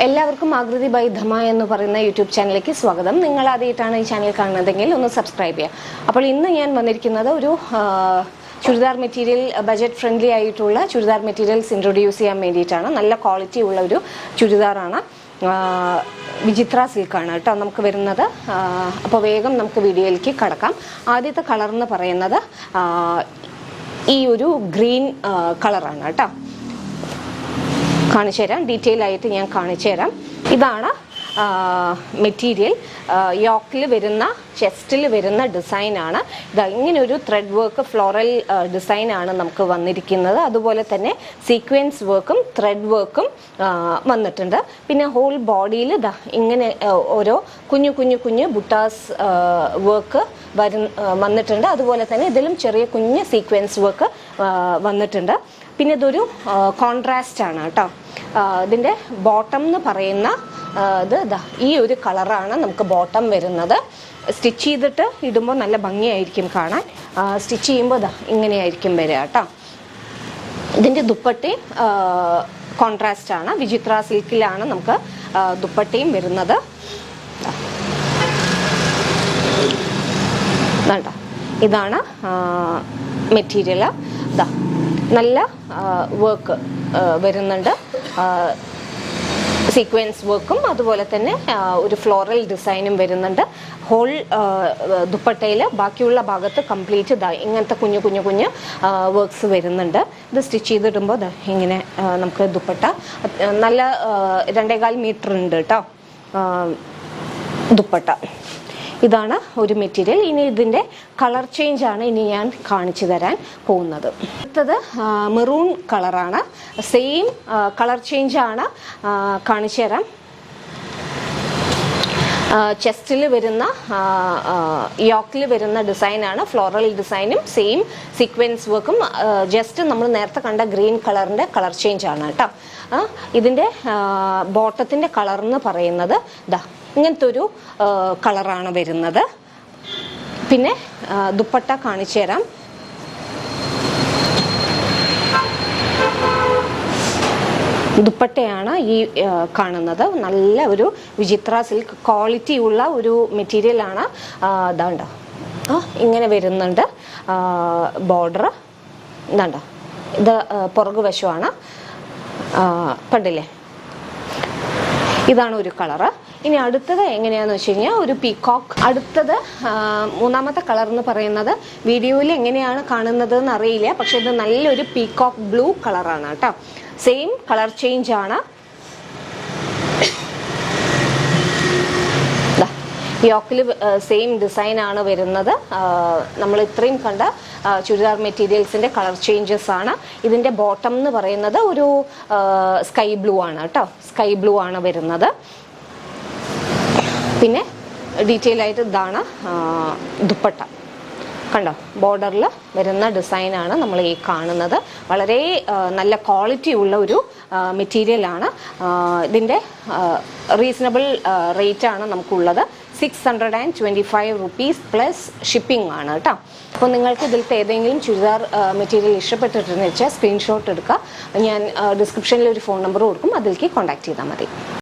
എല്ലാവർക്കും ആകൃതി ബൈ ധമ എന്ന് പറയുന്ന യൂട്യൂബ് ചാനലിലേക്ക് സ്വാഗതം. നിങ്ങൾ ആദ്യമായിട്ടാണ് ഈ ചാനൽ കാണുന്നതെങ്കിൽ ഒന്ന് സബ്സ്ക്രൈബ് ചെയ്യുക. അപ്പോൾ ഇന്ന് ഞാൻ വന്നിരിക്കുന്നത് ഒരു ചുരിദാർ മെറ്റീരിയൽ, ബജറ്റ് ഫ്രണ്ട്ലി ആയിട്ടുള്ള ചുരിദാർ മെറ്റീരിയൽസ് ഇൻട്രൊഡ്യൂസ് ചെയ്യാൻ വേണ്ടിയിട്ടാണ്. നല്ല ക്വാളിറ്റി ഉള്ള ഒരു ചുരിദാറാണ്. വിചിത്ര സിൽക്കാണ് കേട്ടോ നമുക്ക് വരുന്നത്. അപ്പോൾ വേഗം നമുക്ക് വീഡിയോയിലേക്ക് കടക്കാം. ആദ്യത്തെ കളർ എന്ന് പറയുന്നത് ഈ ഒരു ഗ്രീൻ കളറാണ് കേട്ടോ. കാണിച്ചു തരാം, ഡീറ്റെയിൽ ആയിട്ട് ഞാൻ കാണിച്ചു തരാം. ഇതാണ് മെറ്റീരിയൽ. യോക്കിൽ വരുന്ന, ചെസ്റ്റിൽ വരുന്ന ഡിസൈനാണ്. ഇതാ ഇങ്ങനെ ഒരു ത്രെഡ് വർക്ക്, ഫ്ലോറൽ ഡിസൈനാണ് നമുക്ക് വന്നിരിക്കുന്നത്. അതുപോലെ തന്നെ സീക്വൻസ് വർക്കും ത്രെഡ് വർക്കും വന്നിട്ടുണ്ട്. പിന്നെ ഹോൾ ബോഡിയിൽ ഇതാ ഇങ്ങനെ ഓരോ കുഞ്ഞു കുഞ്ഞു കുഞ്ഞു ബുട്ടാസ് വർക്ക് വന്നിട്ടുണ്ട്. അതുപോലെ തന്നെ ഇതിലും ചെറിയ കുഞ്ഞ് സീക്വൻസ് വർക്ക് വന്നിട്ടുണ്ട്. പിന്നെ ഇതൊരു കോൺട്രാസ്റ്റ് ആണ് കേട്ടോ. ഇതിൻ്റെ ബോട്ടം എന്ന് പറയുന്ന ഇതാ ഈ ഒരു കളറാണ് നമുക്ക് ബോട്ടം വരുന്നത്. സ്റ്റിച്ച് ചെയ്തിട്ട് ഇടുമ്പോൾ നല്ല ഭംഗിയായിരിക്കും കാണാൻ. സ്റ്റിച്ച് ചെയ്യുമ്പോൾ ഇതാ ഇങ്ങനെയായിരിക്കും വരിക കേട്ടോ. ഇതിൻ്റെ ദുപ്പട്ടയും കോൺട്രാസ്റ്റ് ആണ്. വിചിത്ര സിൽക്കിലാണ് നമുക്ക് ദുപ്പട്ടയും വരുന്നത്. വേണ്ട, ഇതാണ് മെറ്റീരിയൽ. ഇതാ നല്ല വർക്ക് വരുന്നുണ്ട്. സീക്വൻസ് വർക്കും അതുപോലെ തന്നെ ഒരു ഫ്ലോറൽ ഡിസൈനും വരുന്നുണ്ട്. ഹോൾ ദുപ്പട്ടയിൽ ബാക്കിയുള്ള ഭാഗത്ത് കംപ്ലീറ്റ് ഇങ്ങനത്തെ കുഞ്ഞു കുഞ്ഞു കുഞ്ഞു വർക്ക്സ് വരുന്നുണ്ട്. ഇത് സ്റ്റിച്ച് ചെയ്തിടുമ്പോൾ ഇങ്ങനെ നമുക്ക് ദുപ്പട്ട നല്ല 2.25 മീറ്റർ ഉണ്ട് കേട്ടോ ദുപ്പട്ട. ഇതാണ് ഒരു മെറ്റീരിയൽ. ഇനി ഇതിൻ്റെ കളർ ചേഞ്ച് ആണ് ഇനി ഞാൻ കാണിച്ചു തരാൻ പോകുന്നത്. അടുത്തത് മെറൂൺ കളറാണ്. സെയിം കളർ ചേഞ്ച് ആണ്, കാണിച്ചു തരാം. ചെസ്റ്റിൽ വരുന്ന, യോക്കിൽ വരുന്ന ഡിസൈനാണ്. ഫ്ലോറൽ ഡിസൈനും സെയിം സീക്വൻസ് വർക്കും. ജസ്റ്റ് നമ്മൾ നേരത്തെ കണ്ട ഗ്രീൻ കളറിൻ്റെ കളർ ചേഞ്ച് ആണ് കേട്ടോ. ഇതിൻ്റെ ബോട്ടത്തിൻ്റെ കളർ എന്ന് പറയുന്നത് ഇതാ ഇങ്ങനത്തെ ഒരു കളറാണ് വരുന്നത്. പിന്നെ ദുപ്പട്ട കാണിച്ചു തരാം. ദുപ്പട്ടയാണ് ഈ കാണുന്നത്. നല്ല ഒരു വിചിത്ര സിൽക്ക് ക്വാളിറ്റി ഉള്ള ഒരു മെറ്റീരിയലാണ്. ഇതാണ്ടോ ഇങ്ങനെ വരുന്നുണ്ട് ബോർഡർ. ഇതാണ്ടോ ഇത് പുറകുവശമാണ്, കണ്ടില്ലേ? ഇതാണ് ഒരു കളറ്. ഇനി അടുത്തത് എങ്ങനെയാണെന്ന് വെച്ച് കഴിഞ്ഞാൽ ഒരു പീകോക്ക്. അടുത്തത് മൂന്നാമത്തെ കളർ എന്ന് പറയുന്നത് വീഡിയോയിൽ എങ്ങനെയാണ് കാണുന്നത് എന്ന് അറിയില്ല, പക്ഷെ ഇത് നല്ലൊരു പീകോക്ക് ബ്ലൂ കളറാണ് കേട്ടോ. സെയിം കളർ ചേഞ്ച് ആണ്. യോക്കിൽ സെയിം ഡിസൈൻ ആണ് വരുന്നത്. നമ്മൾ ഇത്രയും കണ്ട ചുരിദാർ മെറ്റീരിയൽസിൻ്റെ കളർ ചേഞ്ചസ് ആണ്. ഇതിൻ്റെ ബോട്ടം എന്ന് പറയുന്നത് ഒരു സ്കൈ ബ്ലൂ ആണ് കേട്ടോ. സ്കൈ ബ്ലൂ ആണ് വരുന്നത്. പിന്നെ ഡീറ്റെയിൽ ആയിട്ട് ഇതാണ് ദുപ്പട്ട. കണ്ടോ, ബോർഡറിൽ വരുന്ന ഡിസൈനാണ് നമ്മൾ ഈ കാണുന്നത്. വളരെ നല്ല ക്വാളിറ്റി ഉള്ള ഒരു മെറ്റീരിയലാണ്. ഇതിൻ്റെ റീസണബിൾ റേറ്റാണ് നമുക്കുള്ളത്. 625 റുപ്പീസ് പ്ലസ് ഷിപ്പിംഗ് ആണ് കേട്ടോ. അപ്പോൾ നിങ്ങൾക്ക് ഇതിലത്തെ ഏതെങ്കിലും ചുരിദാർ മെറ്റീരിയൽ ഇഷ്ടപ്പെട്ടിട്ടുണ്ടെന്ന് വെച്ചാൽ സ്ക്രീൻഷോട്ട് എടുക്കുക. ഞാൻ ഡിസ്ക്രിപ്ഷനിൽ ഒരു ഫോൺ നമ്പർ കൊടുക്കും, അതിലേക്ക് കോൺടാക്ട് ചെയ്താൽ മതി.